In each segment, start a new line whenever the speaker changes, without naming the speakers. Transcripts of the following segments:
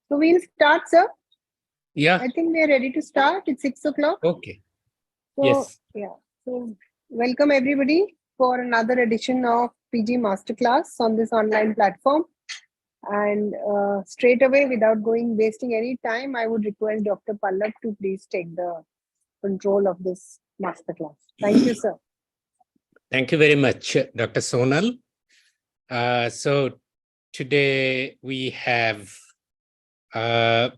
So we'll start, sir.
Yeah.
I think we are ready to start. It's 6 o'clock.
Okay.
So,
Yes.
yeah. So welcome everybody for another edition of PG Masterclass on this online platform. And straight away, without wasting any time, I would request Dr. Pallab to please take the control of this masterclass. Thank you, sir.
Thank you very much, Dr. Sonal. So today we have a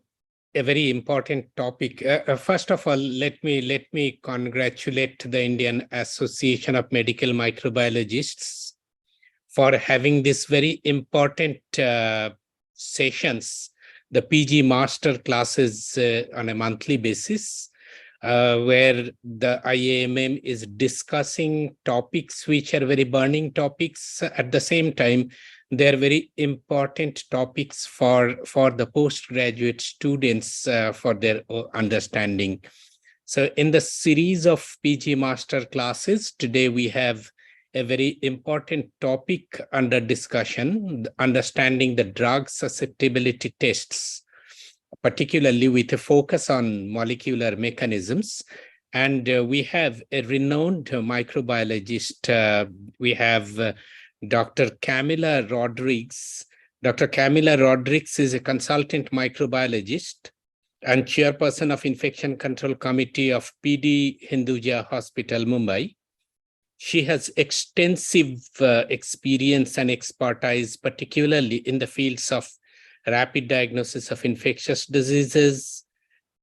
very important topic. First of all, let me congratulate the Indian Association of Medical Microbiologists for having this very important sessions, the PG master classes on a monthly basis, where the IAMM is discussing topics which are very burning topics. At the same time, they're very important topics for the postgraduate students for their understanding. So in the series of PG master classes, today we have a very important topic under discussion, understanding the drug susceptibility tests, particularly with a focus on molecular mechanisms. And we have a renowned microbiologist. We have Dr. Camila Rodrigues. Dr. Camila Rodrigues is a consultant microbiologist and chairperson of Infection Control Committee of PD Hinduja Hospital, Mumbai. She has extensive experience and expertise, particularly in the fields of rapid diagnosis of infectious diseases,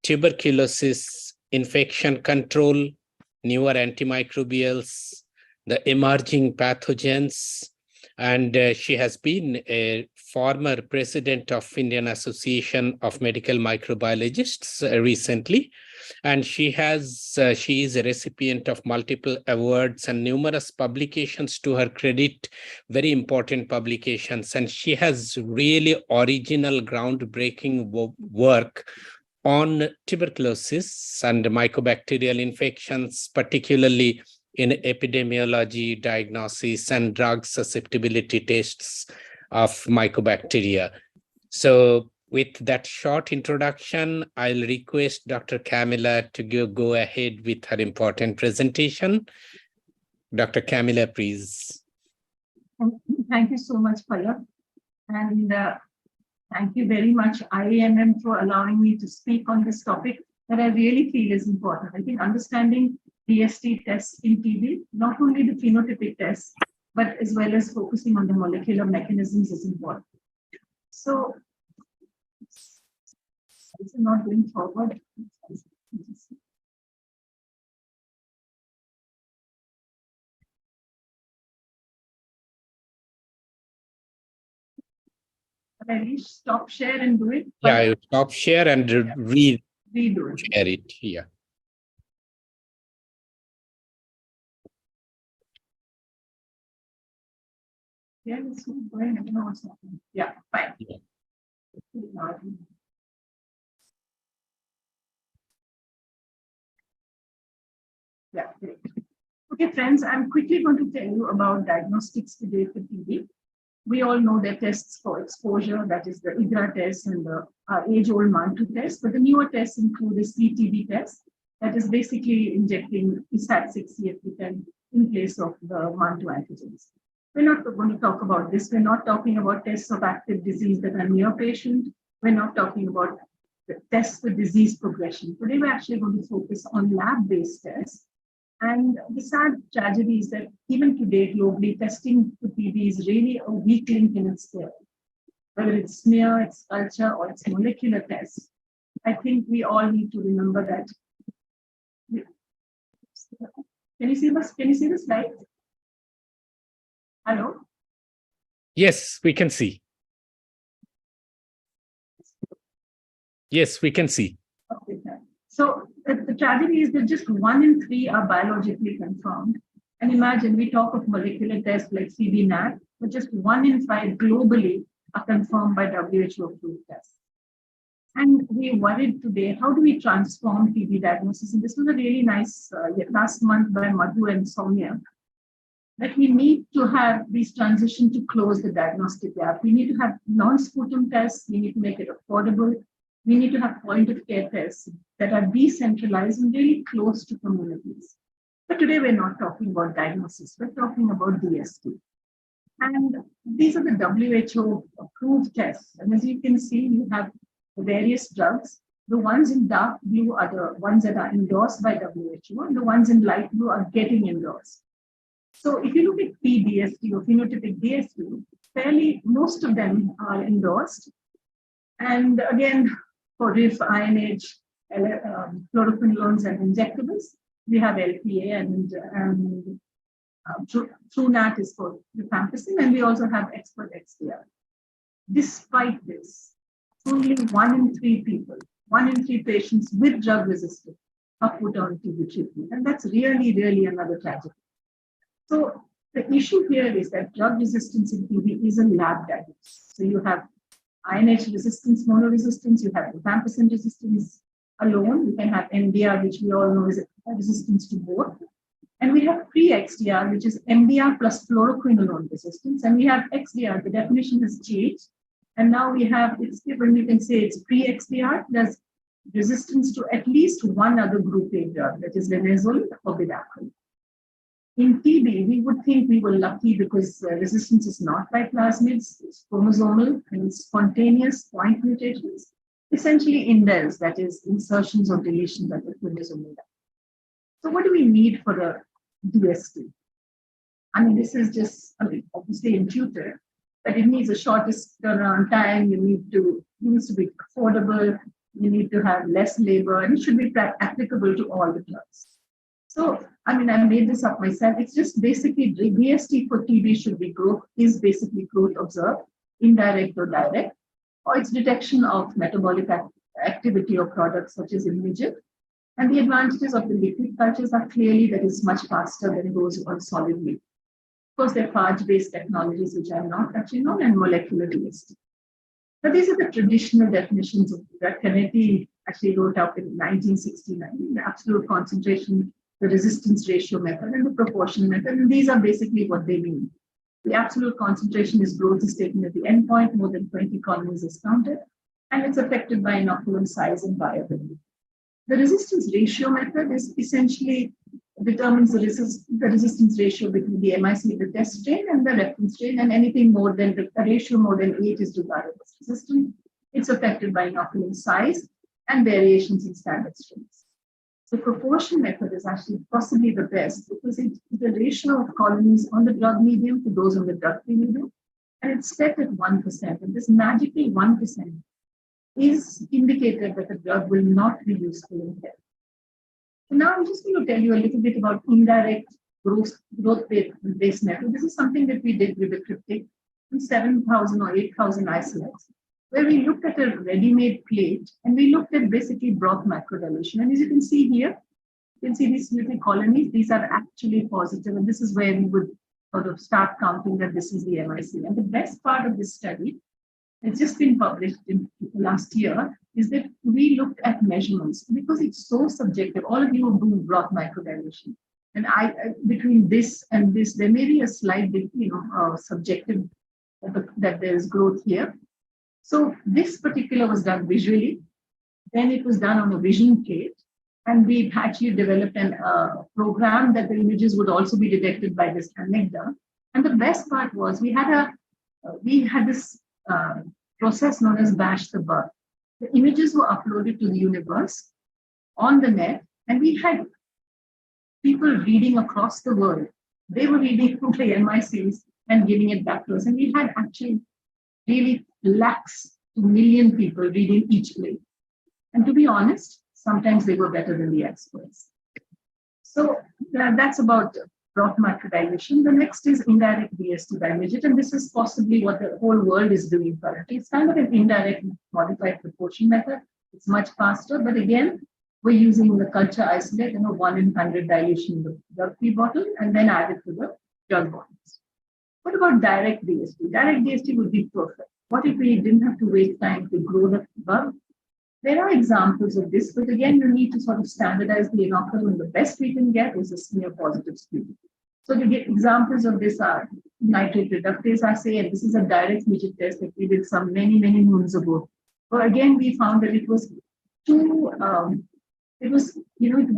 tuberculosis, infection control, newer antimicrobials, the emerging pathogens, and she has been a former president of Indian Association of Medical Microbiologists recently. And she is a recipient of multiple awards and numerous publications to her credit, very important publications. And she has really original, groundbreaking work on tuberculosis and mycobacterial infections, particularly in epidemiology, diagnosis, and drug susceptibility tests of mycobacteria. So with that short introduction, I'll request Dr. Camila to go ahead with her important presentation. Dr. Camila, please.
Thank you so much, Pallab. And thank you very much, IAMM, for allowing me to speak on this topic that I really feel is important. I think understanding DST tests in TB, not only the phenotypic tests, but as well as focusing on the molecular mechanisms is important. So, it's not going forward. Can I stop share and do it?
Yeah, I stop share and redo it. Share it here.
Yeah, it's going. I don't know what's happening. Yeah, fine.
Yeah.
Yeah, great. Okay, friends, I'm quickly going to tell you about diagnostics today for TB. We all know the tests for exposure, that is the IGRA test and the age-old MANTU test, but the newer tests include the CTB test, that is basically injecting STAT6 CFP10 in place of the MANTU antigens. We're not going to talk about this. We're not talking about tests of active disease that are near patient. We're not talking about the tests for disease progression. Today, we're actually going to focus on lab-based tests. And the sad tragedy is that even today, globally, testing for TB is really a weak link in its care. Whether it's smear, it's culture, or it's molecular tests, I think we all need to remember that. Can you see this? Can you see the slide? Hello?
Yes, we can see. Yes, we can see.
Okay, so the tragedy is that just 1 in 3 are biologically confirmed. And imagine we talk of molecular tests like CB-NAT, but just 1 in 5 globally are confirmed by WHO approved tests. And we worried today, how do we transform TB diagnosis? And this was a really nice last month by Madhu and Soumya. that we need to have these transition to close the diagnostic gap. We need to have non-sputum tests. We need to make it affordable. We need to have point of care tests that are decentralized and really close to communities. But today we're not talking about diagnosis. We're talking about DST. And these are the WHO approved tests. And as you can see, you have various drugs. The ones in dark blue are the ones that are endorsed by WHO, and the ones in light blue are getting endorsed. So if you look at PDST or phenotypic DST, fairly most of them are endorsed. And again, for RIF, INH, fluoroquinolones and injectables, we have LPA and TrueNAT is for rifampicin, and we also have expert XDR. Despite this, only 1 in 3 people, 1 in 3 patients with drug resistance are put on TB treatment. And that's really, really another tragedy. So the issue here is that drug resistance in TB is a lab diagnosis. So you have INH resistance, monoresistance, you have rifampicin resistance alone, you can have MDR, which we all know is a resistance to both. And we have pre-XDR, which is MDR plus fluoroquinolone resistance. And we have XDR, the definition has changed. And now we have, it's given, we can say it's pre-XDR, there's resistance to at least one other group A drug, that is linezolid or bedaquiline. In TB, we would think we were lucky because resistance is not by plasmids, it's chromosomal and it's spontaneous point mutations, essentially indels, that is insertions or deletions at the chromosomal level. So what do we need for a DST? I mean, this is just, obviously intuitive, but it needs the shortest turnaround time, it needs to be affordable, you need to have less labor, and it should be applicable to all the drugs. So, I mean, I made this up myself. It's just basically DST for TB should be growth, is basically growth observed, indirect or direct, or its detection of metabolic activity of products such as imaging. And the advantages of the liquid cultures are clearly that it's much faster than those on solid meat. Of course, there are phage-based technologies which I'm not touching on, and molecular DST. But these are the traditional definitions of that Kennedy actually wrote up in 1969, the absolute concentration, the resistance ratio method, and the proportion method. And these are basically what they mean. The absolute concentration is growth is taken at the endpoint, more than 20 colonies is counted, and it's affected by inoculum size and viability. The resistance ratio method is essentially determines the resistance ratio between the MIC, the test strain, and the reference strain, and anything more than a ratio more than 8 is regarded as resistant. It's affected by inoculum size and variations in standard strains. The proportion method is actually possibly the best because it's the ratio of colonies on the drug medium to those on the drug-free medium, and it's set at 1%. And this magically 1% is indicated that the drug will not be useful in health. So now I'm just going to tell you a little bit about indirect growth-based method. This is something that we did with the cryptic in 7,000 or 8,000 isolates, where we looked at a ready-made plate and we looked at basically broth macrodilation. And as you can see here, you can see these little colonies, these are actually positive. And this is where we would sort of start counting that this is the MIC. And the best part of this study, it's just been published in last year, is that we looked at measurements because it's so subjective. All of you do broth macrodilation. And between this and this, there may be a slight, subjective that there is growth here. So this particular was done visually. Then it was done on a vision plate. And we actually developed a program that the images would also be detected by this amygdala. And the best part was we had this process known as bash the bug. The images were uploaded to the universe on the net, and we had people reading across the world. They were reading from the MICs and giving it back to us. And we had actually really lakhs to million people reading each plate. And to be honest, sometimes they were better than the experts. So that's about broth macrodilation. The next is indirect DST by midget, and this is possibly what the whole world is doing currently. It's kind of an indirect modified proportion method. It's much faster, but again, we're using the culture isolate and a 1 in 100 dilution in the drug-free bottle, and then add it to the drug bottles. What about direct DST? Direct DST would be perfect. What if we didn't have to waste time to grow the bug? There are examples of this, but again, you need to sort of standardize the inoculum. The best we can get is a smear positive screen. So the examples of this are nitrate reductase assay, and this is a direct midget test that we did some many moons ago. But again, we found that it was too, it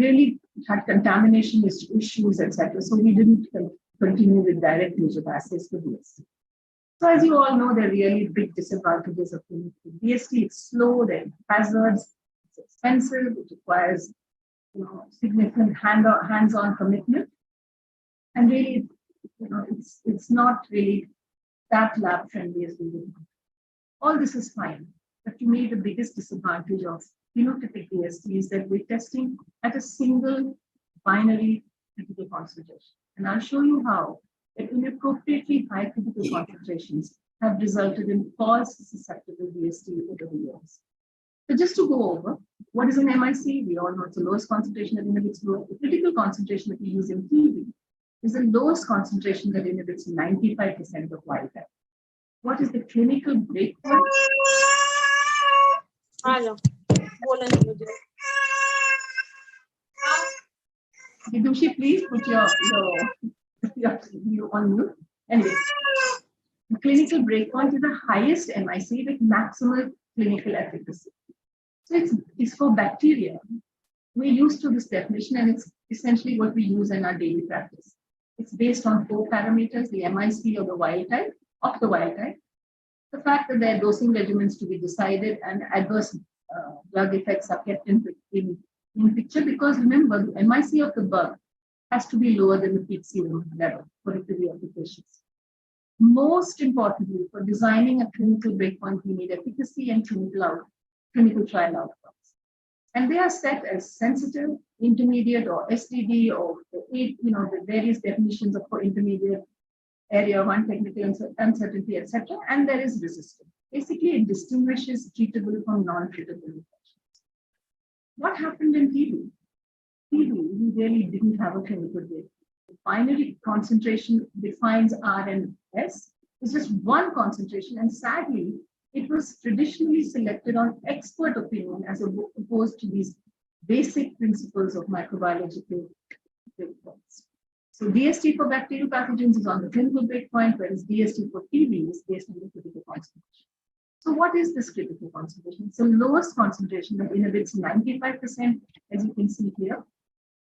really had contamination issues, etc. So we didn't continue with direct midget assays for this. So as you all know, there are really big disadvantages of DST. It's slow, there are hazards, it's expensive, it requires significant hands-on commitment. And really, it's not really that lab friendly as we would want. All this is fine. But to me, the biggest disadvantage of phenotypic DST is that we're testing at a single binary critical concentration. And I'll show you how that inappropriately high critical concentrations have resulted in false susceptible DST over the years. So just to go over, what is an MIC? We all know it's the lowest concentration that inhibits growth. The critical concentration that we use in TB is the lowest concentration that inhibits 95% of wild type. What is the clinical breakpoint? Vidushi, please put your on mute. Anyway, the clinical breakpoint is the highest MIC with maximal clinical efficacy. So it's for bacteria. We're used to this definition, and it's essentially what we use in our daily practice. It's based on 4 parameters: the MIC of the wild type, the fact that there are dosing regimens to be decided, and adverse drug effects are kept in picture, because remember, the MIC of the bug has to be lower than the peak serum level for it to be efficacious. Most importantly, for designing a clinical breakpoint, we need efficacy and clinical trial outcomes. And they are set as sensitive, intermediate, or STD, or the various definitions for intermediate, area 1, technical uncertainty, etc. And there is resistance. Basically, it distinguishes treatable from non-treatable infections. What happened in TB? TB, we really didn't have a clinical data. The binary concentration defines R and S. It's just one concentration, and sadly, it was traditionally selected on expert opinion as opposed to these basic principles of microbiological breakpoints. So DST for bacterial pathogens is on the clinical breakpoint, whereas DST for TB is based on the critical concentration. So what is this critical concentration? It's the lowest concentration that inhibits 95%, as you can see here.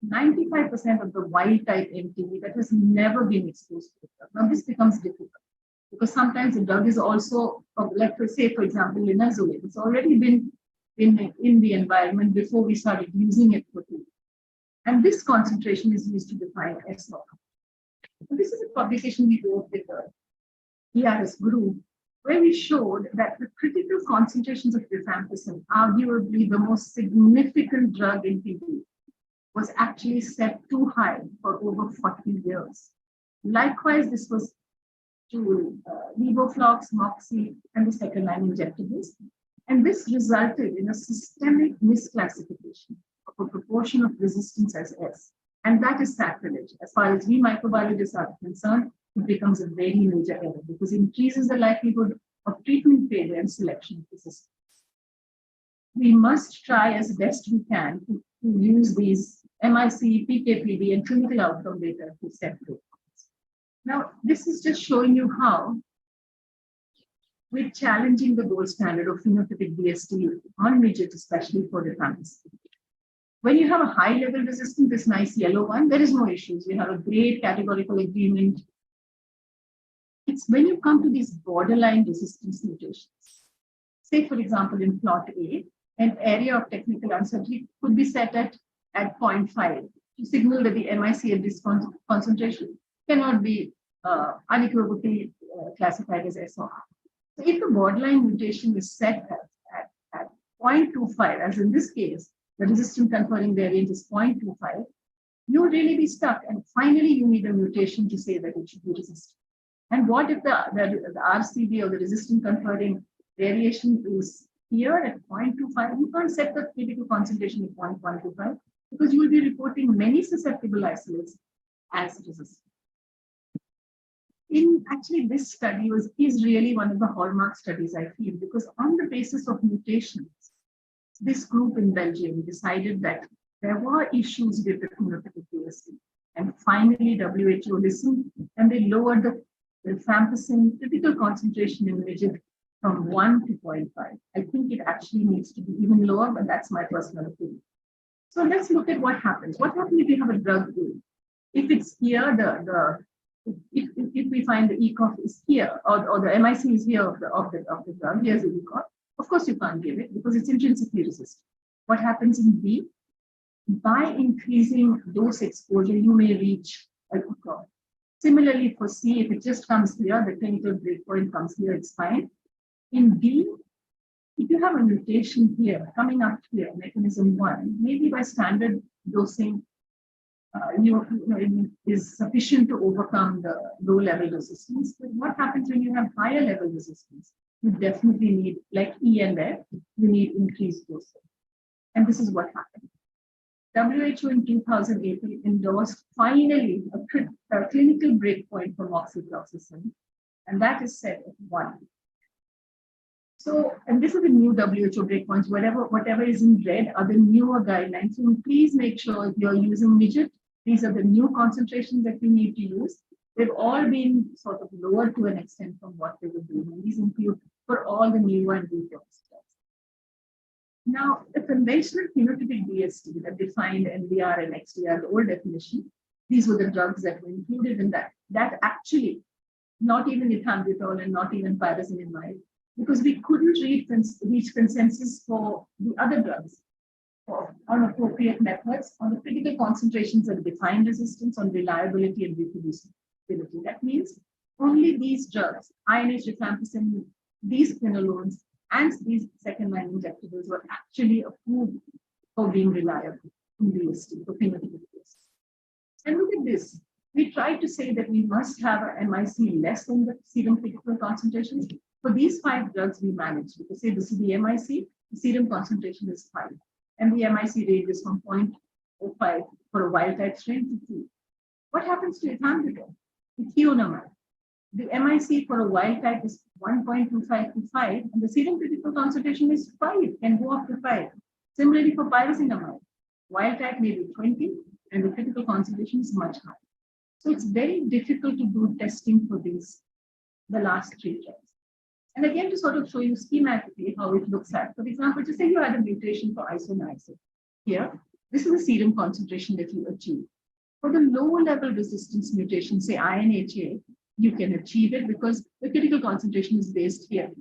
95% of the wild type MTB that has never been exposed to the drug. Now this becomes difficult, because sometimes the drug is also, let's say, for example, linezolid. It's already been in the environment before we started using it for TB. And this concentration is used to define S-log. This is a publication we wrote with the ERS group, where we showed that the critical concentrations of rifampicin, arguably the most significant drug in TB, was actually set too high for over 40 years. Likewise, this was to levoflox, moxi, and the second-line injectables. And this resulted in a systemic misclassification of a proportion of resistance as S. And that is sacrilege. As far as we microbiologists are concerned, it becomes a very major error, because it increases the likelihood of treatment failure and selection of resistance. We must try as best we can to use these MIC, PKPD, and clinical outcome data to separate. Now, this is just showing you how we're challenging the gold standard of phenotypic DST on midgets, especially for rifampicin. When you have a high-level resistance, this nice yellow one, there is no issues. You have a great categorical agreement. It's when you come to these borderline resistance mutations. Say, for example, in plot A, an area of technical uncertainty could be set at 0.5 to signal that the MIC at this concentration cannot be unequivocally classified as SOR. So if the borderline mutation is set at 0.25, as in this case, the resistant conferring variant is 0.25, you'll really be stuck. And finally, you need a mutation to say that it should be resistant. And what if the RCD or the resistant conferring variation is here at 0.25? You can't set the critical concentration at 0.125, because you will be reporting many susceptible isolates as resistant. Actually, this study is really one of the hallmark studies, I feel, because on the basis of mutations, this group in Belgium decided that there were issues with the phenotypic DST. And finally, WHO listened and they lowered the rifampicin critical concentration in midget from 1 to 0.5. I think it actually needs to be even lower, but that's my personal opinion. So let's look at what happens. What happens if you have a drug A? If it's here, if we find the ECOF is here, or the MIC is here of the drug, here's the ECOF. Of course, you can't give it because it's intrinsically resistant. What happens in B? By increasing dose exposure, you may reach a ECOF. Similarly, for C, if it just comes here, the clinical breakpoint comes here, it's fine. In D, if you have a mutation here, coming up here, mechanism 1, maybe by standard dosing, it is sufficient to overcome the low-level resistance. But what happens when you have higher-level resistance? You definitely need, like E and F, you need increased dosing. And this is what happened. WHO in 2018 endorsed finally a clinical breakpoint for moxifloxacin, and that is set at 1. So, and this is the new WHO breakpoints, whatever is in red are the newer guidelines. So please make sure if you're using midget, these are the new concentrations that you need to use. They've all been sort of lowered to an extent from what they were doing. And these include for all the new and detox drugs. Now, the conventional phenotypic DST that defined NDR and XDR, the old definition, these were the drugs that were included in that. That actually, not even ethambutol and not even pyrazinamide, because we couldn't reach consensus for the other drugs on appropriate methods, on the critical concentrations of defined resistance, on reliability and reproducibility. That means only these drugs, INH, rifampicin, these quinolones, and these second-line injectables were actually approved for being reliable in DST, for phenotypic DST. And look at this. We tried to say that we must have a MIC less than the serum critical concentrations. For these 5 drugs, we managed. Because say this is the MIC, the serum concentration is 5. And the MIC ranges from 0.05 for a wild type strain to 2. What happens to ethambutol? Ethionamide. The MIC for a wild type is 1.25 to 5, and the serum critical concentration is 5, can go up to 5. Similarly for pyrazinamide, wild type may be 20, and the critical concentration is much higher. So it's very difficult to do testing for these, the last 3 drugs. And again, to sort of show you schematically how it looks at, for example, just say you had a mutation for isoniazid. Here, this is the serum concentration that you achieve. For the lower level resistance mutation, say INHA, you can achieve it because the critical concentration is based here.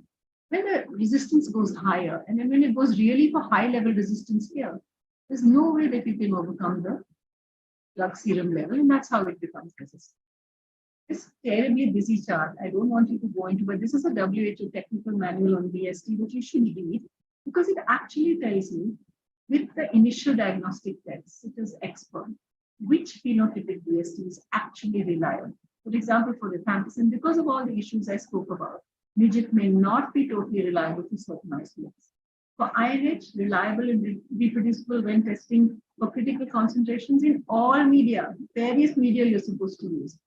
When the resistance goes higher, and then when it goes really for high level resistance here, there's no way that you can overcome the drug serum level, and that's how it becomes resistant. This terribly busy chart, I don't want you to go into, but this is a WHO technical manual on DST, which you should read, because it actually tells you with the initial diagnostic tests, such as expert, which phenotypic DST is actually reliable. For example, for rifampicin, because of all the issues I spoke about, midget may not be totally reliable for certain isolates. For INH, reliable and reproducible when testing for critical concentrations in all media, various media you're supposed to use.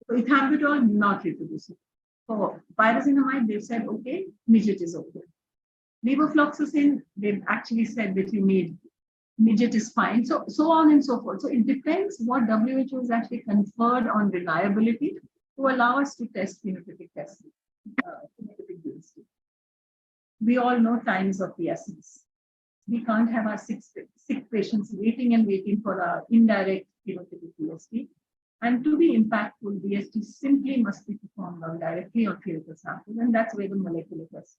For ethambutol, not reproducible. For pyrazinamide, they've said, okay, midget is okay. Levofloxacin, they've actually said that you need midget is fine, so on and so forth. So it depends what WHO has actually conferred on reliability to allow us to test phenotypic testing. We all know time is of the essence. We can't have our sick patients waiting and waiting for our indirect phenotypic DST. And to be impactful, DST simply must be performed on directly on clinical samples, and that's where the molecular tests.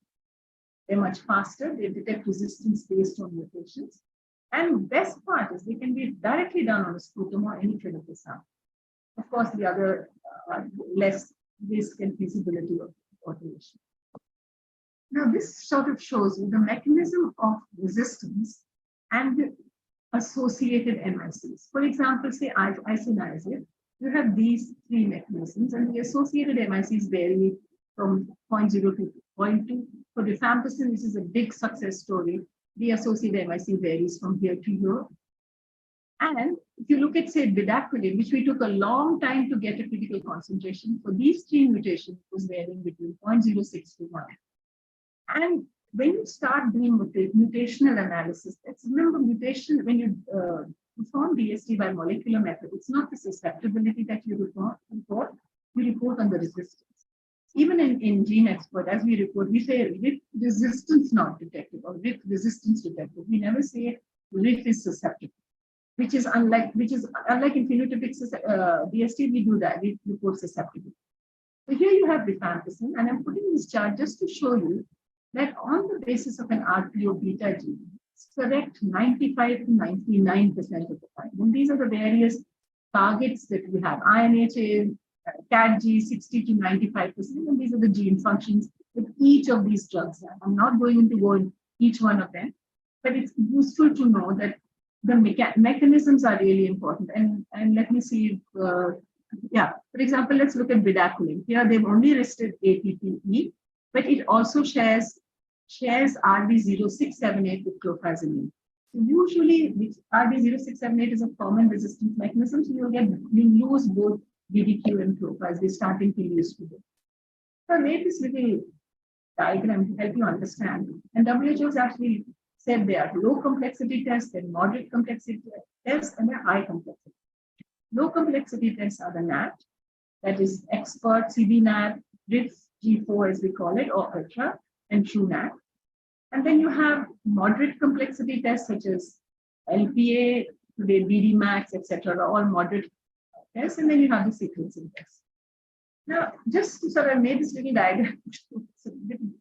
They're much faster, they detect resistance based on mutations. And best part is they can be directly done on a sputum or any clinical sample. Of course, the other less risk and feasibility of automation. Now, this sort of shows you the mechanism of resistance and the associated MICs. For example, say isoniazid, you have these 3 mechanisms, and the associated MICs vary from 0.0 to 0.2. For rifampicin, this is a big success story. The associated MIC varies from here to here. And if you look at, say, bedaquiline, which we took a long time to get a critical concentration, for these 3 mutations, it was varying between 0.06 to 1. And when you start doing mutational analysis, let's remember mutation, when you perform DST by molecular method, it's not the susceptibility that you report, you report on the resistance. Even in Gene Expert, as we report, we say RIF resistance not detected or RIF resistance detected. We never say RIF is susceptible, which is unlike in phenotypic DST, we do that, we report susceptibility. So here you have rifampicin, and I'm putting this chart just to show you that on the basis of an RPO beta gene, it's correct 95 to 99% of the time. And these are the various targets that we have. INHA, CATG 60 to 95%, and these are the gene functions that each of these drugs have. I'm not going to go in each one of them, but it's useful to know that the mechanisms are really important. And let me see if, yeah, for example, let's look at bidaculin. Here they've only listed ATPE, but it also shares RB0678 with clofazimine. So usually, RB0678 is a common resistance mechanism, so you lose both BDQ and clofaz. They start in used to do. So I made this little diagram to help you understand. And WHO has actually said there are low complexity tests, and moderate complexity tests, and a high complexity. Low complexity tests are the NAT, that is expert, CBNAT, RIF, G4 as we call it, or ultra, and TrueNAT. And then you have moderate complexity tests such as LPA, today BDMAX, etc., all moderate tests, and then you have the sequencing tests. Now, just to sort of made this little diagram, it's a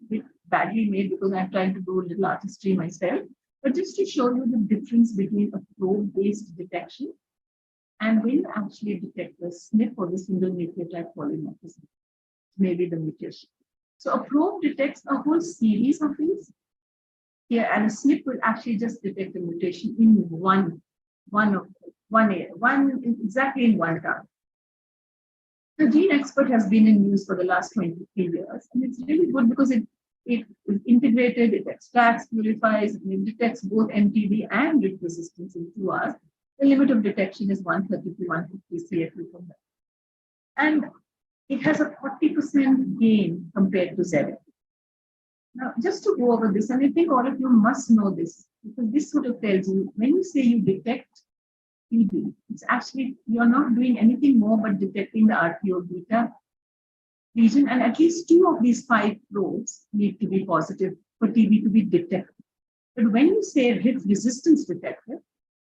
bit badly made because I'm trying to do a little artistry myself, but just to show you the difference between a probe-based detection and when you actually detect the SNP or the single nucleotide polymorphism, maybe the mutation. So a probe detects a whole series of these here, and a SNP will actually just detect a mutation in one area, exactly in one target. The Gene Expert has been in use for the last 23 years, and it's really good because it is integrated, it extracts, purifies, and it detects both MTB and RIF resistance in 2 hours. The limit of detection is 130 to 150 CFU from that. And it has a 40% gain compared to ZF. Now, just to go over this, and I think all of you must know this, because this sort of tells you, when you say you detect TB, it's actually, you're not doing anything more but detecting the RPO beta region, and at least 2 of these 5 probes need to be positive for TB to be detected. But when you say RIF resistance detected,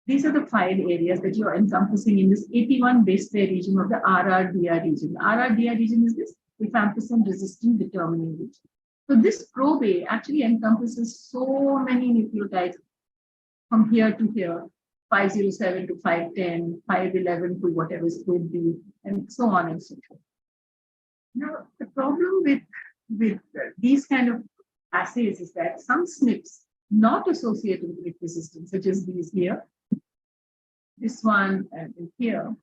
these are the 5 areas that you're encompassing in this 81 base pair region of the RRDR region. The RRDR region is this rifampicin resistant determining region. So this probe A actually encompasses so many nucleotides from here to here, 507 to 510, 511 to whatever is probe B, and so on and so forth. Now, the problem with these kind of assays is that some SNPs not associated with resistance, such as these here, this one and here,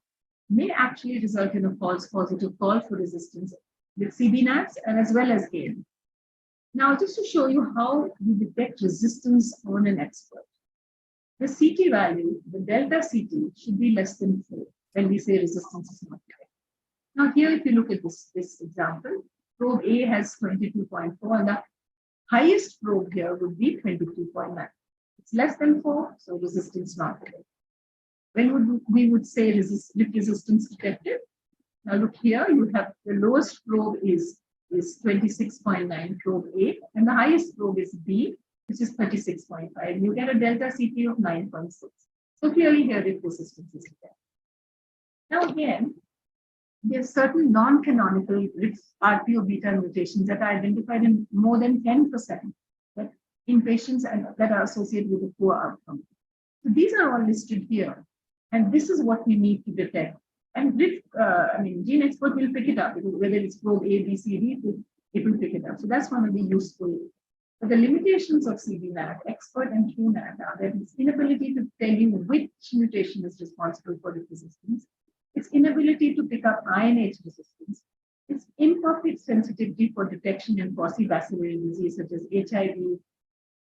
may actually result in a false positive call for resistance with CBNATs and as well as AIM. Now, just to show you how you detect resistance on an expert. The CT value, the delta CT, should be less than 4 when we say resistance is not correct. Now, here, if you look at this example, probe A has 22.4, and the highest probe here would be 22.9. It's less than 4, so resistance not correct. When we would say resistance detected? Now, look here, you have the lowest probe is 26.9 probe A, and the highest probe is B, which is 36.5. You get a delta CT of 9.6. So clearly here, RIF resistance is there. Now again, there are certain non-canonical RIF RPO beta mutations that are identified in more than 10% but in patients that are associated with a poor outcome. So these are all listed here, and this is what we need to detect. And RIF, Gene Expert will pick it up, whether it's probe A, B, C, D, it will pick it up. So that's one of the useful. But the limitations of CBNAT, expert and TrueNAT, are that its inability to tell you which mutation is responsible for RIF resistance, its inability to pick up INH resistance, its imperfect sensitivity for detection in post-vaccinal disease such as HIV,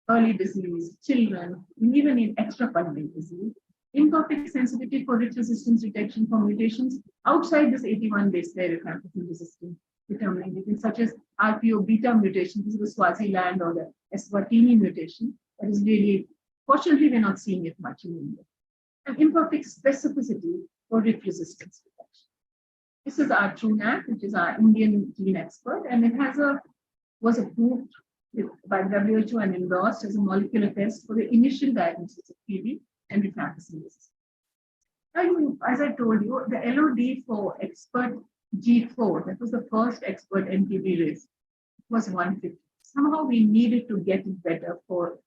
early disease, children, and even in extrapulmonary disease, imperfect sensitivity for RIF resistance detection for mutations outside this 81 base pair rifampicin resistance determining regions, such as RPO beta mutation, this is the Swaziland or the Eswatini mutation, that is really, fortunately, we're not seeing it much in India. and imperfect specificity for RIF resistance detection. This is our TrueNAT, which is our Indian gene expert, and it was approved by WHO and endorsed as a molecular test for the initial diagnosis of TB and rifampicin resistance. Now, as I told you, the LOD for expert G4, that was the first expert NTB RIF, was 150. Somehow we needed to get it better for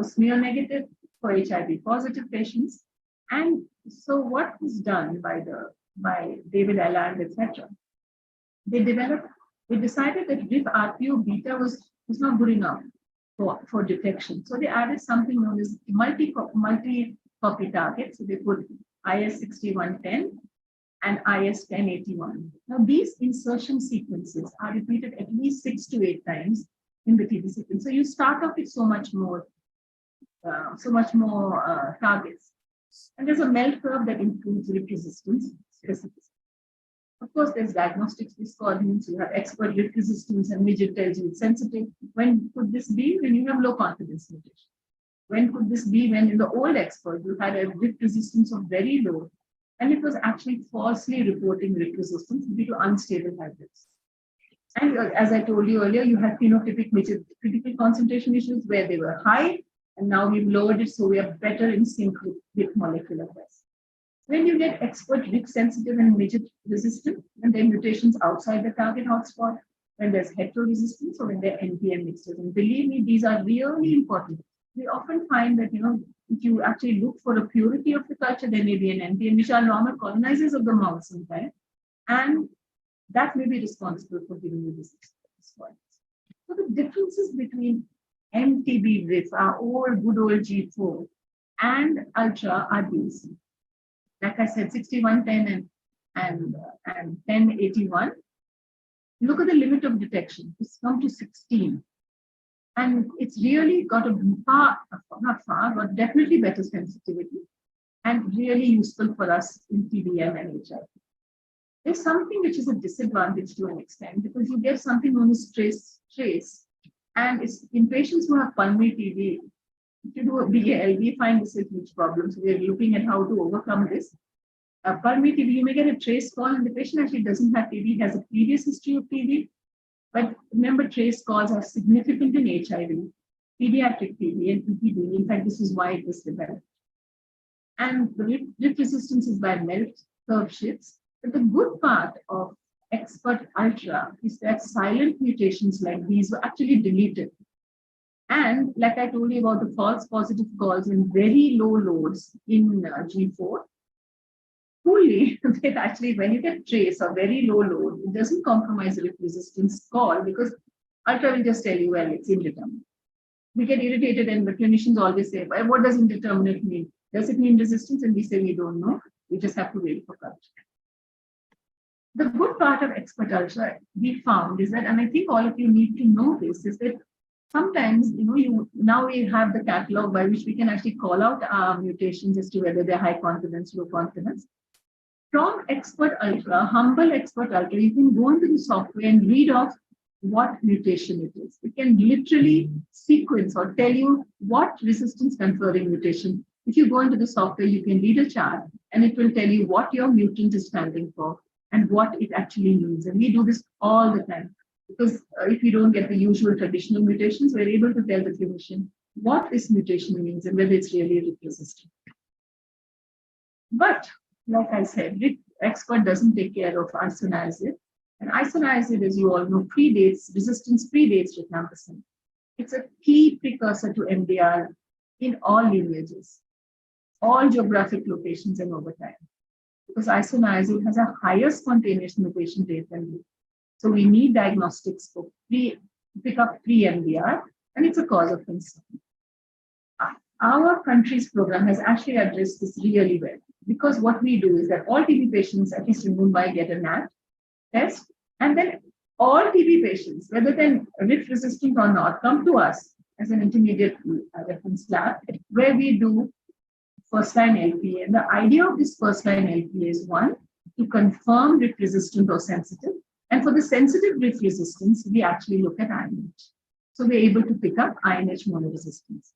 smear negative, for HIV positive patients. And so what was done by David Alland, etc. They decided that RIF RPO beta was not good enough for detection. So they added something known as multi-copy target. So they put IS6110 and IS1081. Now these insertion sequences are repeated at least 6 to 8 times in the TB sequence. So you start off with so much more targets. And there's a melt curve that includes RIF resistance specificity. Of course, there's diagnostics discordance. You have expert RIF resistance, and midget tells you it's sensitive. When could this be? When you have low confidence mutation. When could this be? When in the old expert, you had a RIF resistance of very low, and it was actually falsely reporting RIF resistance due to unstable hybrids. And as I told you earlier, you have phenotypic midget critical concentration issues where they were high, and now we've lowered it so we are better in sync with molecular tests. When you get expert RIF sensitive and midget resistant, and there are mutations outside the target hotspot, when there's heteroresistance or when there are NPM mixtures. And believe me, these are really important. We often find that, if you actually look for a purity of the culture, there may be an NPM, which are normal colonizers of the mouth sometimes. And that may be responsible for giving you this discordance. So the differences between MTB RIF, our old good old G4, and Ultra are these. Like I said, 6110 and 1081. Look at the limit of detection. It's come to 16. And it's really got a but definitely better sensitivity and really useful for us in TBM and HIV. There's something which is a disadvantage to an extent because you get something known as trace. And it's in patients who have pulmonary TB, if you do a BAL, we find this a huge problem. So we're looking at how to overcome this. Pulmonary TB, you may get a trace call, and the patient actually doesn't have TB, has a previous history of TB. But remember, trace calls are significant in HIV, pediatric TB, and PPD. In fact, this is why it was developed. And the RIF resistance is by melt curve shifts. But the good part of Expert Ultra is that silent mutations like these were actually deleted. And like I told you about the false positive calls in very low loads in G4, fully, that actually when you get trace or very low load, it doesn't compromise the RIF resistance call because Ultra will just tell you, well, it's indeterminate. We get irritated and the clinicians always say, well, what does indeterminate mean? Does it mean resistance? And we say, we don't know. We just have to wait for culture. The good part of Expert Ultra we found is that, and I think all of you need to know this, is that sometimes, now we have the catalog by which we can actually call out our mutations as to whether they're high confidence, low confidence. From Expert Ultra, humble Expert Ultra, you can go into the software and read off what mutation it is. It can literally sequence or tell you what resistance conferring mutation. If you go into the software, you can read a chart and it will tell you what your mutant is standing for and what it actually means. And we do this all the time because if we don't get the usual traditional mutations, we're able to tell the clinician what this mutation means and whether it's really RIF resistant. But like I said, RIF expert doesn't take care of isoniazid. And isoniazid, as you all know, resistance predates rifampicin. It's a key precursor to MDR in all lineages, all geographic locations and over time. Because isoniazid has a higher spontaneous mutation rate than RIF. So we need diagnostics for pick up pre-MDR, and it's a cause of concern. Our country's program has actually addressed this really well. Because what we do is that all TB patients, at least in Mumbai, get a NAT test, and then all TB patients, whether they're RIF resistant or not, come to us as an intermediate reference lab, where we do first-line LPA. And the idea of this first-line LPA is one, to confirm RIF resistant or sensitive. And for the sensitive RIF resistance, we actually look at INH. So we're able to pick up INH monoresistance.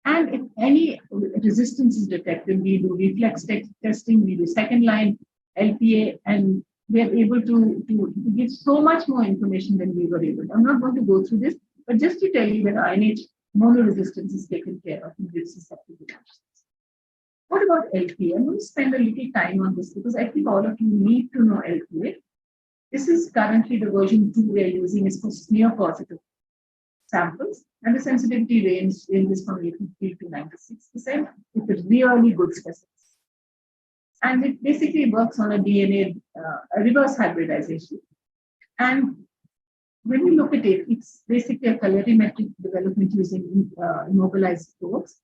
And if any resistance is detected, we do reflex testing, we do second line LPA, and we are able to give so much more information than we were able to. I'm not going to go through this, but just to tell you that INH monoresistance is taken care of in this susceptible patients. What about LPA? I'm going to spend a little time on this because I think all of you need to know LPA. This is currently the version 2 we are using is for smear positive samples, and the sensitivity range ranges from 83 to 96% with a really good specimens. And it basically works on a DNA reverse hybridization. And when we look at it, it's basically a colorimetric development using immobilized probes.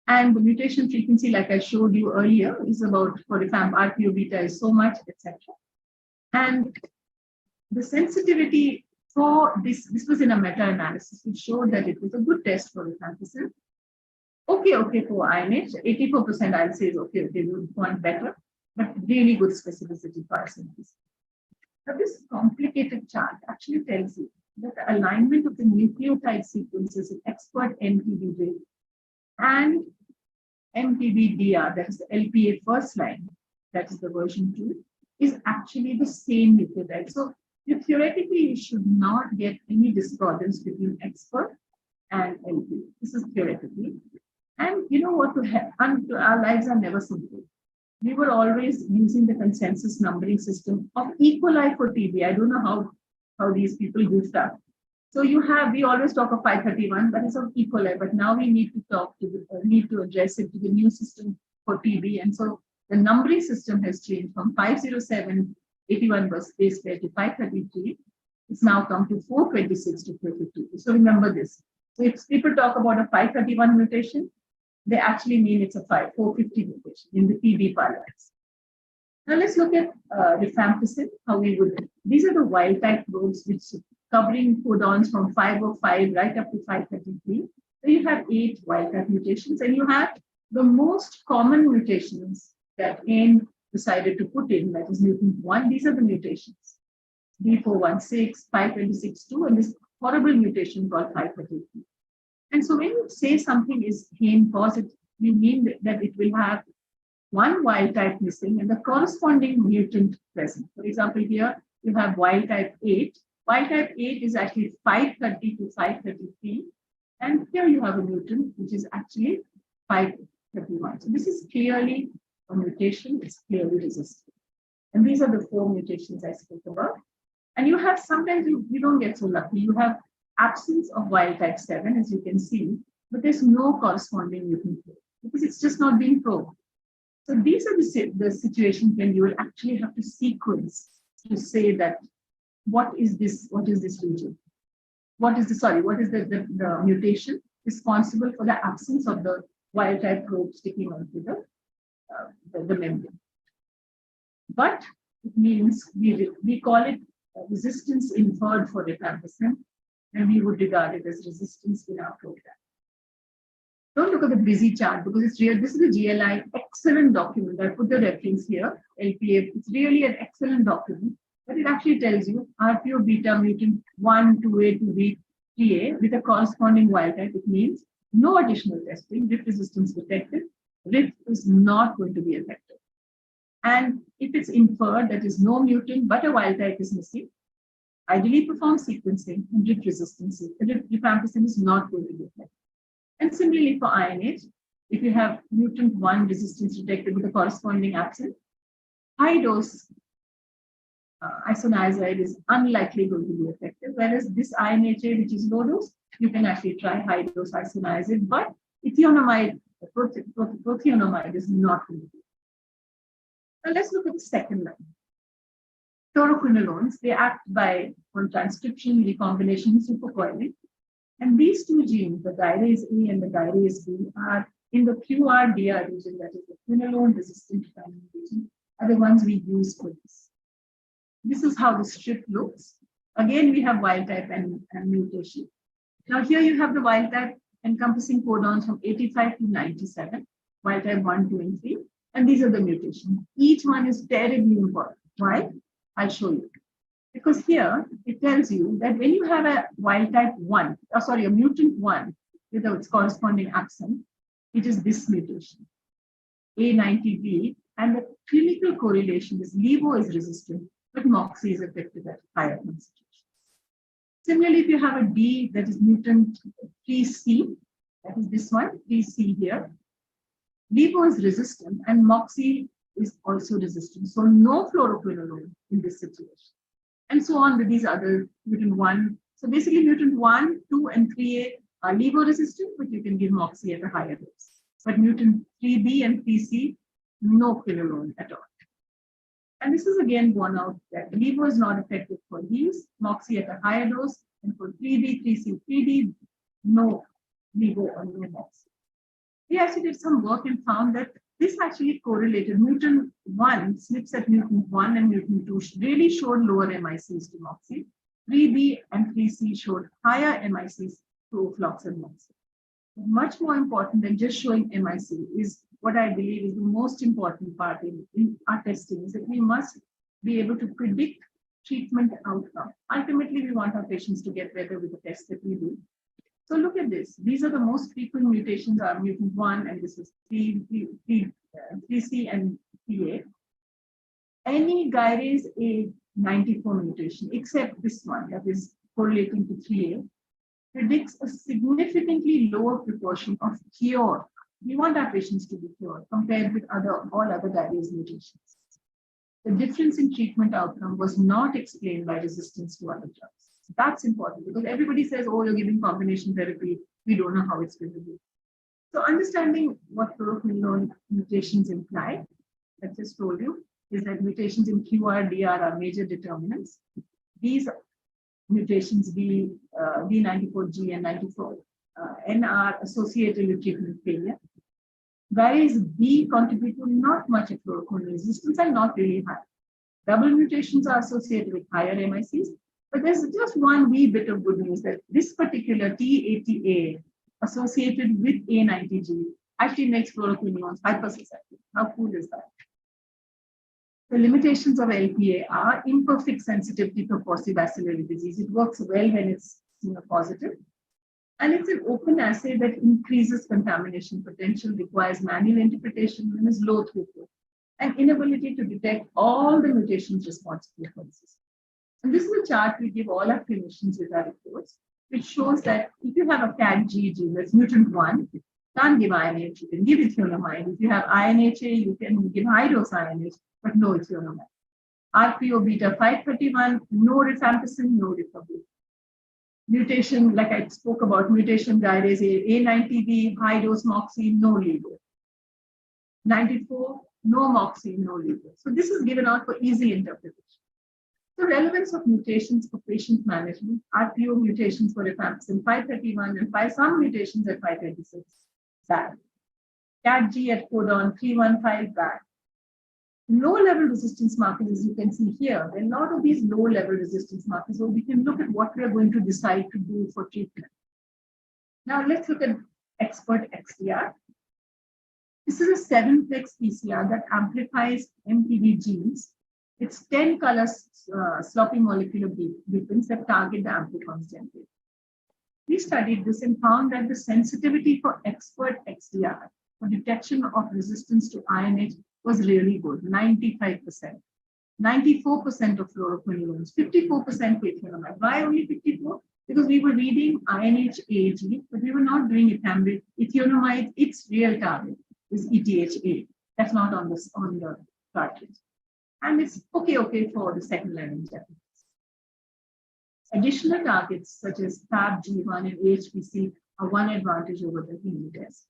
And the mutation frequency, like I showed you earlier, is about 45, RPO beta is so much, etc. And the sensitivity for this was in a meta-analysis, which showed that it was a good test for rifampicin. Okay for INH, 84% I'll say is okay, we would want better, but really good specificity for synthesis. Now, this complicated chart actually tells you that the alignment of the nucleotide sequences in expert MTBJ and MTBDR, that is the LPA first line, that is the version 2, is actually the same nucleotide. So theoretically, you should not get any discordance between expert and LPA. This is theoretically. And you know what, our lives are never simple. We were always using the consensus numbering system of E. coli for TB. I don't know how these people do stuff. So we always talk of 531, but it's of E. coli, but now we need to address it to the new system for TB. And so the numbering system has changed from 507, 81 base pair to 533. It's now come to 426 to 452. So remember this. So if people talk about a 531 mutation, they actually mean it's a 450 mutation in the TB parlance. Now let's look at rifampicin, how we would. These are the wild type probes which covering codons from 505 right up to 533. So you have 8 wild type mutations, and you have the most common mutations that AIM decided to put in, that is mutant 1. These are the mutations. D416, 526-2, and this horrible mutation called 533. And so when you say something is AIM positive, we mean that it will have one wild type missing and the corresponding mutant present. For example, here you have wild type 8. Wild type 8 is actually 530 to 533. And here you have a mutant, which is actually 531. So this is clearly a mutation, it's clearly resistant. And these are the 4 mutations I spoke about. And you have, sometimes you don't get so lucky. You have absence of wild type 7, as you can see, but there's no corresponding mutant because it's just not being probed. So these are the situations when you will actually have to sequence to say that what is this region? What is the mutation responsible for the absence of the wild type probe sticking onto the membrane? But it means we call it resistance inferred for rifampicin, and we would regard it as resistance in our program. Don't look at the busy chart because it's real. This is a GLI excellent document. I put the reference here, LPA. It's really an excellent document, but it actually tells you RPO beta mutant 1, 2A, 2B, 3A with a corresponding wild type. It means no additional testing, RIF resistance detected. RIF is not going to be effective. And if it's inferred that is no mutant but a wild type is missing, ideally perform sequencing and RIF resistance. Rifampicin is not going to be effective. And similarly for INH, if you have mutant 1 resistance detected with a corresponding absence, high dose isoniazide is unlikely going to be effective, whereas this INHA, which is low dose, you can actually try high dose isoniazide, but ethionamide, prothionamide is not going to be. Now let's look at the second line. Fluoroquinolones, they act on transcription, recombination, supercoiling. And these 2 genes, the gyrase A and the gyrase B, are in the QRDR region, that is the quinolone resistant region, are the ones we use for this. This is how the strip looks. Again, we have wild type and mutation. Now here you have the wild type encompassing codons from 85 to 97, wild type 1, 2, and 3. And these are the mutations. Each one is terribly important. Why? I'll show you. Because here it tells you that when you have a wild type 1, a mutant 1 with its corresponding absence, it is this mutation, A90B, and the clinical correlation is levo is resistant, but MOXIE is effective at higher concentrations. Similarly, if you have a D that is mutant 3C, that is this one, 3C here, levo is resistant and MOXIE is also resistant. So no fluoroquinolone in this situation. And so on with these other mutant 1. So basically mutant 1, 2, and 3A are levo resistant, but you can give MOXIE at a higher dose. But mutant 3B and 3C, no quinolone at all. And this is again borne out that levo is not effective for these, MOXIE at a higher dose, and for 3B, 3C, 3D, no levo or no MOXIE. We actually did some work and found that this actually correlated. Mutant 1, SNPs at mutant 1 and mutant 2 really showed lower MICs to MOXIE. 3B and 3C showed higher MICs to Flox and MOXIE. Much more important than just showing MIC is what I believe is the most important part in our testing, is that we must be able to predict treatment outcome. Ultimately, we want our patients to get better with the tests that we do. So look at this. These are the most frequent mutations are mutant 1, and this is 3C and 3A. Any gyrase A94 mutation, except this one that is correlating to 3A, predicts a significantly lower proportion of cure. We want our patients to be cured compared with all other gyrase mutations. The difference in treatment outcome was not explained by resistance to other drugs. That's important because everybody says, oh, you're giving combination therapy. We don't know how it's going to be. So understanding what fluoroquinolone mutations imply, I just told you, is that mutations in QRDR are major determinants. These mutations B94G and 94N are associated with treatment failure. Gyrase B contribute to not much of fluoroquinolone resistance and not really high. Double mutations are associated with higher MICs, but there's just one wee bit of good news that this particular T80A associated with A90G actually makes fluoroquinolones hypersusceptible. How cool is that? The limitations of LPA are imperfect sensitivity for possibacillary disease. It works well when it's positive. And it's an open assay that increases contamination potential, requires manual interpretation, and is low throughput, and inability to detect all the mutations responsible for disease. And this is a chart we give all our clinicians with our reports, which shows that if you have a CAG gene that's mutant 1, you can't give INH, you can give ethionomide. If you have INHA, you can give high-dose INH, but no ethionomide. RPO beta 531, no rifampicin, no rifabutin. Mutation, like I spoke about, mutation gyrase A90B, high-dose MOXIE, no levo. 94, no MOXIE, no levo. So this is given out for easy interpretation. The relevance of mutations for patient management, RPO mutations for rifampicin 531 and some mutations at 526, bad. CAG at codon 315, bad. Low-level resistance markers, as you can see here, there are a lot of these low-level resistance markers, so we can look at what we are going to decide to do for treatment. Now let's look at expert XDR. This is a 7-plex PCR that amplifies MPD genes. It's 10 color sloppy molecular beacons that target the amplicons generated. We studied this and found that the sensitivity for expert XDR for detection of resistance to INH was really good, 95%. 94% of fluoroquinolones, 54% ethionomide. Why only 54? Because we were reading INH AG, but we were not doing ethambutol. Ethionomide, its real target is ETHA. That's not on the cartridge. And it's okay for the second line injections. Additional targets such as FAB-G1 and AHPC are one advantage over the Heme test.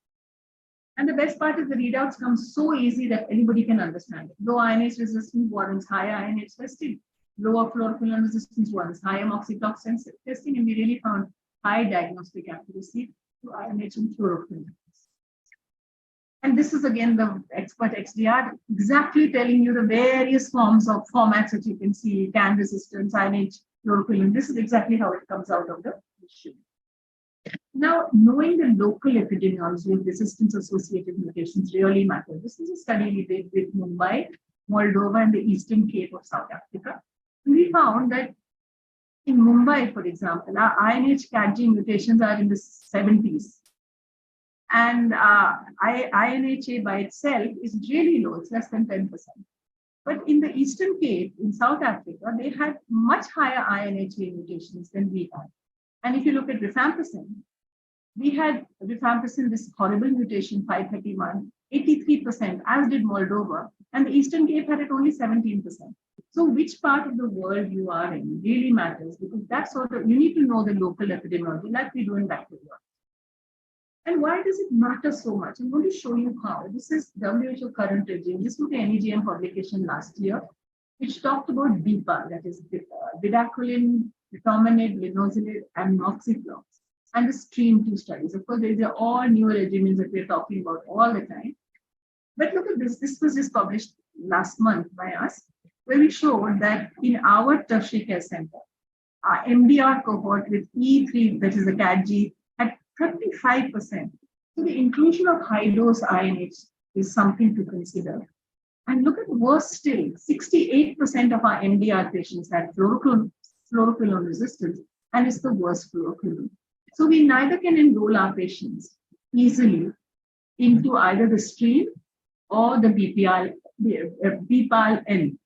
And the best part is the readouts come so easy that anybody can understand it. Low INH resistance warrants higher INH testing. Lower fluoroquinolone resistance warrants higher moxitox testing. And we really found high diagnostic accuracy to INH and fluoroquinolones. And this is again the expert XDR exactly telling you the various formats that you can see, CAN resistance, INH, fluoroquinolone. This is exactly how it comes out of the machine. Now, knowing the local epidemiology of resistance-associated mutations really matters. This is a study we did with Mumbai, Moldova, and the Eastern Cape of South Africa. And we found that in Mumbai, for example, our INH CAG mutations are in the 70s. And INHA by itself is really low, it's less than 10%. But in the Eastern Cape, in South Africa, they had much higher INHA mutations than we had. And if you look at rifampicin, we had rifampicin, this horrible mutation, 531, 83%, as did Moldova, and the Eastern Cape had it only 17%. So which part of the world you are in really matters, because that's sort of, you need to know the local epidemiology, like we do in bacteria. And why does it matter so much? I'm going to show you how. This is WHO current regime. This was the NEGM publication last year, which talked about BIPA, that is bedaquiline, ritomanib, linezolid, and moxiflox, and the STREAM 2 studies. Of course, these are all new regimens that we're talking about all the time. But look at this. This was just published last month by us, where we showed that in our tertiary care center, our MDR cohort with E3, that is the CADG, had 35%. So the inclusion of high-dose INH is something to consider. And look at worse still, 68% of our MDR patients had fluoroquinolone resistance, and it's the worst fluoroquinolone. So we neither can enroll our patients easily into either the STREAM or the BPAL-N,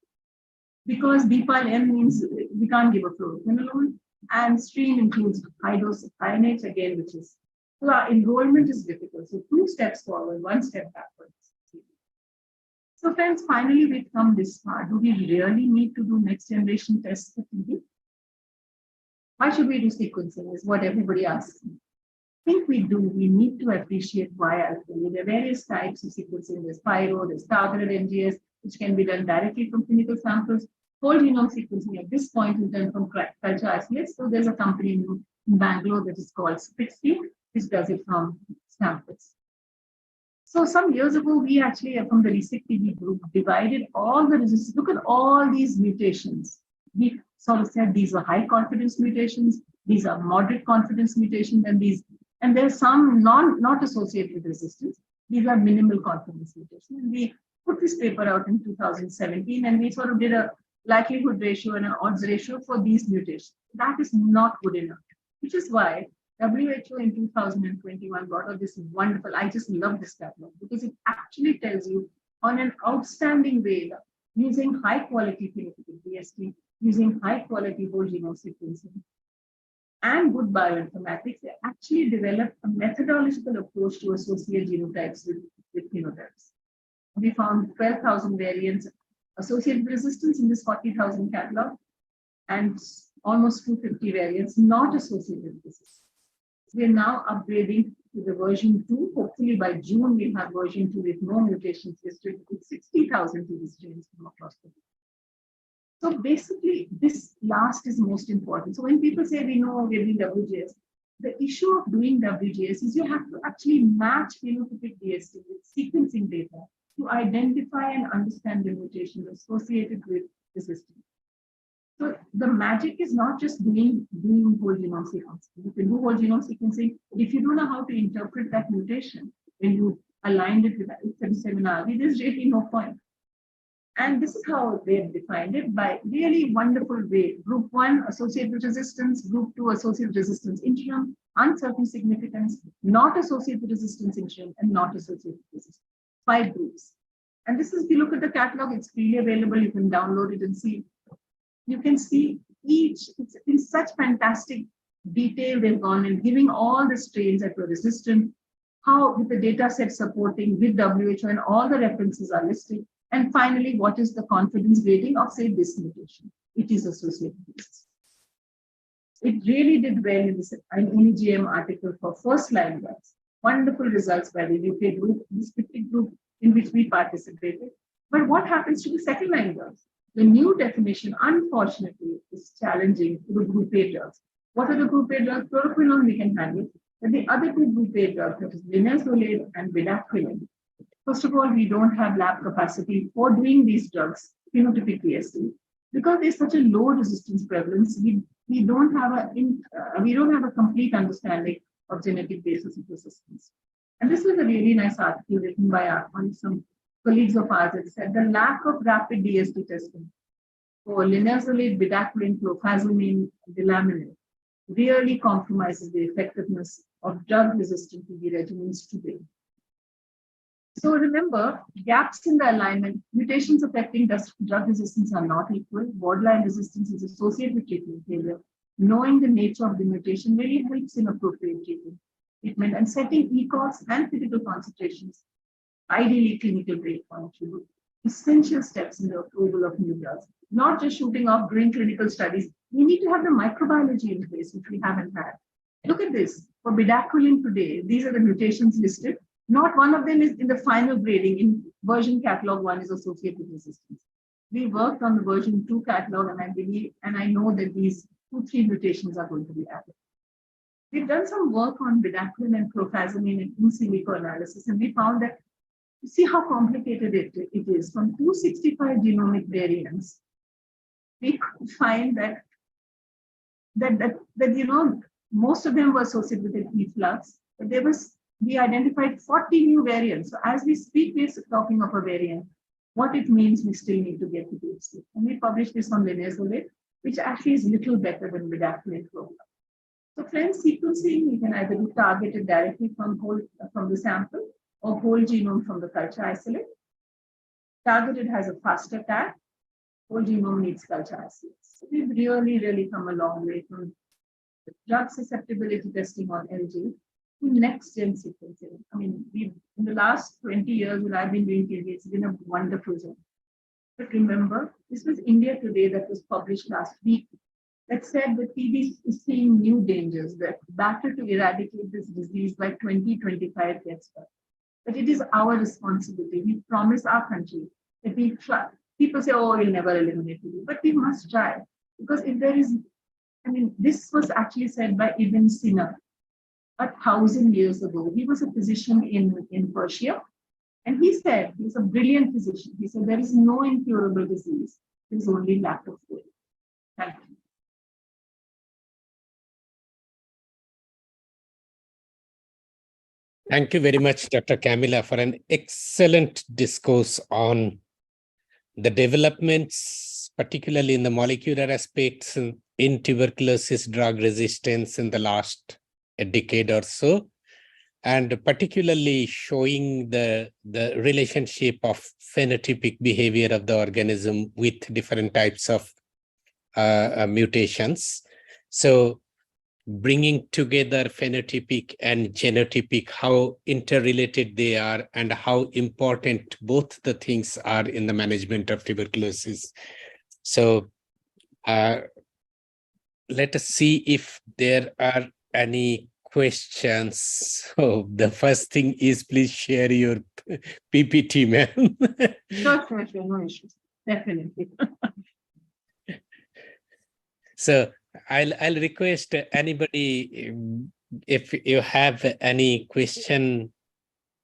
because BPAL-N means we can't give a fluoroquinolone, and STREAM includes high-dose INH again, which is, so our enrollment is difficult. So 2 steps forward, 1 step backwards. So friends, finally we've come this far. Do we really need to do next generation tests for TB? Why should we do sequencing is what everybody asks me. I think we do. We need to appreciate why alpha. There are various types of sequencing. There's pyro, there's targeted NGS, which can be done directly from clinical samples. Whole genome sequencing at this point is done from culture isolates. So there's a company in Bangalore that is called Spitsky, which does it from samples. So some years ago, we actually, from the RESIC TB group, divided all the resistance. Look at all these mutations. We sort of said these are high confidence mutations, these are moderate confidence mutations, and there's some not associated with resistance. These are minimal confidence mutations. And we put this paper out in 2017, and we sort of did a likelihood ratio and an odds ratio for these mutations. That is not good enough, which is why WHO in 2021 brought out this wonderful, I just love this catalog, because it actually tells you on an outstanding way, using high quality phenotypic DST, using high quality whole genome sequencing, and good bioinformatics, they actually developed a methodological approach to associate genotypes with phenotypes. We found 12,000 variants associated with resistance in this 40,000 catalog, and almost 250 variants not associated with resistance. We are now upgrading to the version 2. Hopefully by June, we'll have version 2 with no mutations restricted with 60,000 TB strains from across the world. So basically, this last is most important. So when people say we know we're doing WGS, the issue of doing WGS is you have to actually match phenotypic DST with sequencing data to identify and understand the mutations associated with resistance. So the magic is not just doing whole genome sequencing. You can do whole genome sequencing, but if you don't know how to interpret that mutation, when you aligned it with 77RV, there's really no point. And this is how they've defined it by really wonderful way. Group 1, associated with resistance. Group 2, associated with resistance interim, uncertain significance, not associated with resistance interim, and not associated with resistance. 5 groups. And this is, if you look at the catalog, it's freely available. You can download it and see. You can see each, it's in such fantastic detail they've gone in, giving all the strains that were resistant, how with the data set supporting with WHO, and all the references are listed. And finally, what is the confidence rating of, say, this mutation? It is associated with this. It really did well in this NEGM article for first-line drugs. Wonderful results by the UK group, this 50 group in which we participated. But what happens to the second-line drugs? The new definition, unfortunately, is challenging to the group A drugs. What are the group A drugs? Fluoroquinolone we can handle, but the other 2 group A drugs, that is linezolid and bedaquiline. First of all, we don't have lab capacity for doing these drugs, phenotypic DST, because there's such a low resistance prevalence. We don't have a complete understanding of genetic basis of resistance. And this was a really nice article written by some colleagues of ours that said the lack of rapid DST testing for linezolid, bedaquiline, clofazimine, delaminib really compromises the effectiveness of drug-resistant TB regimens today. So remember, gaps in the alignment, mutations affecting drug resistance are not equal. Borderline resistance is associated with treatment failure. Knowing the nature of the mutation really helps in appropriate treatment and setting ECOS and critical concentrations, ideally clinical breakpoint, essential steps in the approval of new drugs. Not just shooting off doing clinical studies. We need to have the microbiology in place, which we haven't had. Look at this. For bedaquiline today, these are the mutations listed. Not one of them is in the final grading. In version catalog 1 is associated with resistance. We worked on the version 2 catalog, and I believe, and I know that these 2-3 mutations are going to be added. We've done some work on bedaquiline and clofazimine and in silico analysis, and we found that, you see how complicated it is. From 265 genomic variants, we could find that most of them were associated with an efflux, but we identified 40 new variants. So as we speak, we're talking of a variant. What it means, we still need to get to PhD. And we published this on linezolid, which actually is little better than bedaquiline program. So friends, sequencing, you can either be targeted directly from the sample or whole genome from the culture isolate. Targeted has a faster tag. Whole genome needs culture isolates. So we've really come a long way from the drug susceptibility testing on LG to next-gen sequencing. I mean, in the last 20 years when I've been doing TB, it's been a wonderful journey. But remember, this was India Today that was published last week that said that TB is seeing new dangers, that battle to eradicate this disease by 2025 gets better. But it is our responsibility. We promise our country that we try. People say, oh, we'll never eliminate TB, but we must try. Because if there is, this was actually said by Ibn Sina 1,000 years ago. He was a physician in Persia. And he said, he's a brilliant physician. He said, there is no incurable disease. There's only lack of faith. Thank you.
Thank you very much, Dr. Camilla, for an excellent discourse on the developments, particularly in the molecular aspects in tuberculosis drug resistance in the last decade or so, and particularly showing the relationship of phenotypic behavior of the organism with different types of mutations. So bringing together phenotypic and genotypic, how interrelated they are and how important both the things are in the management of tuberculosis. So let us see if there are any questions. So the first thing is, please share your PPT, ma'am.
Sure, no issues. Definitely.
So I'll request anybody, if you have any question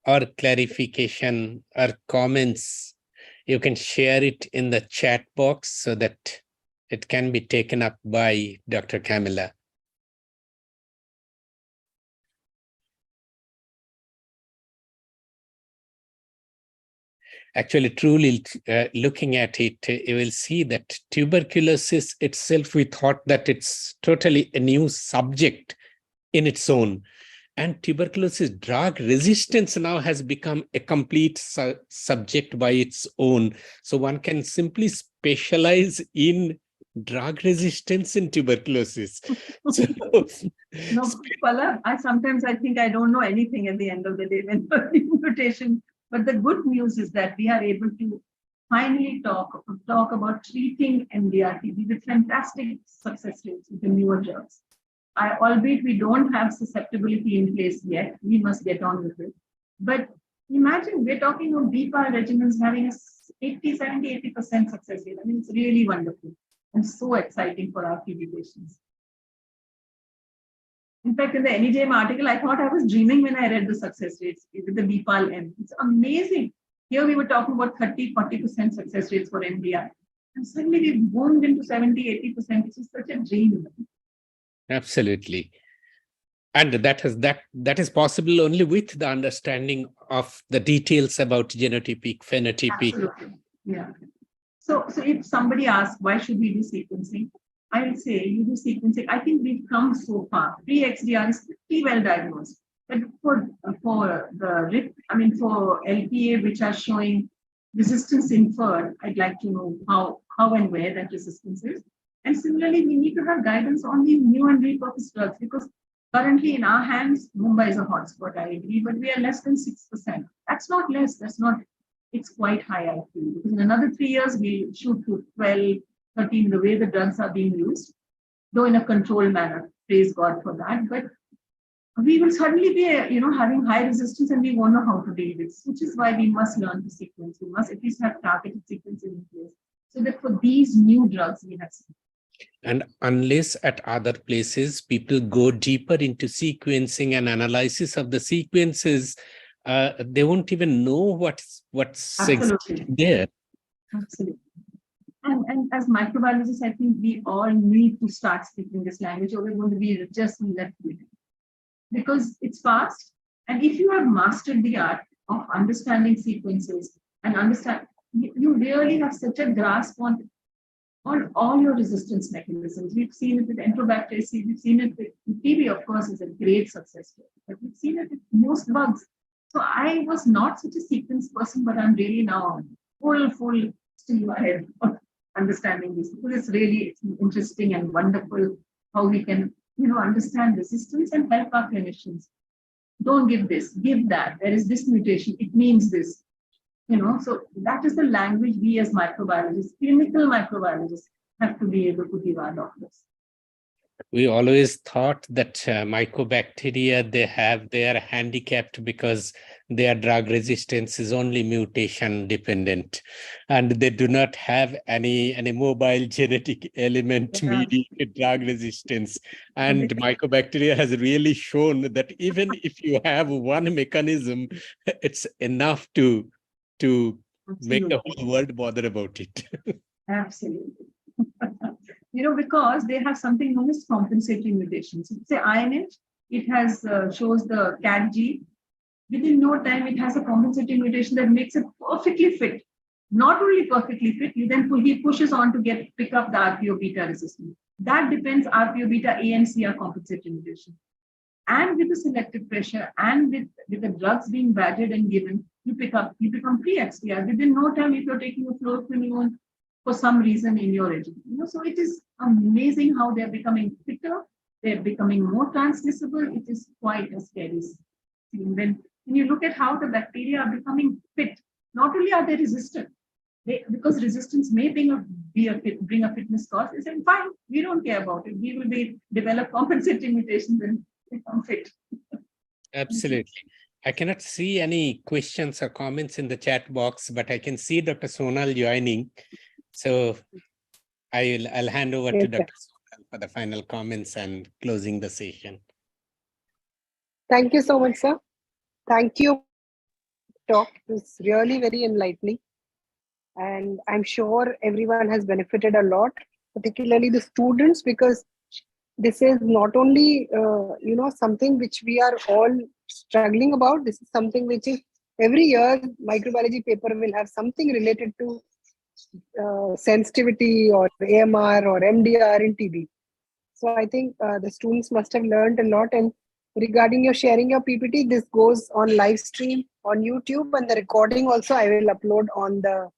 or clarification or comments, you can share it in the chat box so that it can be taken up by Dr. Camilla. Actually, truly looking at it, you will see that tuberculosis itself, we thought that it's totally a new subject in its own. And tuberculosis drug resistance now has become a complete subject by its own. So one can simply specialize in drug resistance in tuberculosis. So,
no, Pala, sometimes I think I don't know anything at the end of the day when mutation. But the good news is that we are able to finally talk about treating MDR-TB with fantastic success rates with the newer drugs. Albeit we don't have susceptibility in place yet, we must get on with it. But imagine we're talking of BPAR regimens having a 80, 70, 80% success rate. I mean, it's really wonderful and so exciting for our TB patients. In fact, in the NEJM article, I thought I was dreaming when I read the success rates with the BPAL-M. It's amazing. Here we were talking about 30, 40% success rates for MDR. And suddenly we boomed into 70, 80%, which is such a dream.
Absolutely. And that is possible only with the understanding of the details about genotypic, phenotypic.
Absolutely. Yeah. So if somebody asks, why should we do sequencing? I will say you do sequencing. I think we've come so far. Pre-XDR is pretty well diagnosed. But for LPA, which are showing resistance inferred, I'd like to know how and where that resistance is. And similarly, we need to have guidance on the new and repurposed drugs, because currently in our hands, Mumbai is a hotspot, I agree, but we are less than 6%. That's not less, it's quite high, I feel. Because in another 3 years, we shoot to 12, 13, the way the drugs are being used, though in a controlled manner, praise God for that. But we will suddenly be, having high resistance, and we won't know how to deal with it, which is why we must learn to sequence. We must at least have targeted sequencing in place, so that for these new drugs, we have.
And unless at other places people go deeper into sequencing and analysis of the sequences, they won't even know what's exactly there.
Absolutely. And as microbiologists, I think we all need to start speaking this language, or we're going to be just left with it. Because it's fast. And if you have mastered the art of understanding sequences and you really have such a grasp on all your resistance mechanisms. We've seen it with Enterobacter, we've seen it with TB, of course, is a great success story, but we've seen it with most bugs. So I was not such a sequence person, but I'm really now full steam ahead of understanding this, because it's really interesting and wonderful how we can, understand resistance and help our clinicians. Don't give this, give that. There is this mutation, it means this. So that is the language we as microbiologists, clinical microbiologists, have to be able to give our doctors.
We always thought that mycobacteria, they are handicapped because their drug resistance is only mutation dependent, and they do not have any mobile genetic element mediated drug resistance. And mycobacteria has really shown that even if you have one mechanism, it's enough to make the whole world bother about it.
Absolutely. Because they have something known as compensatory mutations. So say INH, it has shows the CAT gene. Within no time, it has a compensatory mutation that makes it perfectly fit. Not only perfectly fit, he pushes on to pick up the RPO beta resistance. That depends RPO beta A and C are compensatory mutation. And with the selective pressure and with the drugs being badgered and given, you become pre-XDR. Within no time, if you're taking a fluoroquinolone for some reason in your regimen. So it is amazing how they're becoming fitter, they're becoming more transmissible. It is quite a scary thing. When you look at how the bacteria are becoming fit, not only are they resistant, because resistance may bring a fitness cost, they say, fine, we don't care about it. We will develop compensating mutations and become fit.
Absolutely. I cannot see any questions or comments in the chat box, but I can see Dr. Sonal joining. So I'll hand over to Dr. Sonal for the final comments and closing the session.
Thank you so much, sir. Thank you. Talk is really very enlightening. And I'm sure everyone has benefited a lot, particularly the students, because this is not only, something which we are all struggling about. This is something which is every year microbiology paper will have something related to sensitivity or AMR or MDR in TB. So I think the students must have learned a lot. And regarding your sharing your PPT, this goes on live stream on YouTube, and the recording also I will upload on the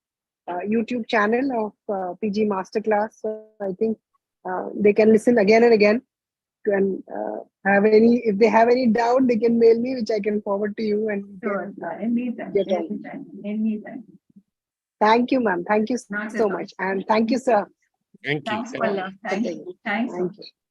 YouTube channel of PG Masterclass. So I think they can listen again and again. And if they have any doubt, they can mail me, which I can forward to you. And
sure, anytime.
Thank you, ma'am. Thank you so much. And thank you, sir.
Thank you.
Thanks, Palla. Thank you. Thanks.
Thank you.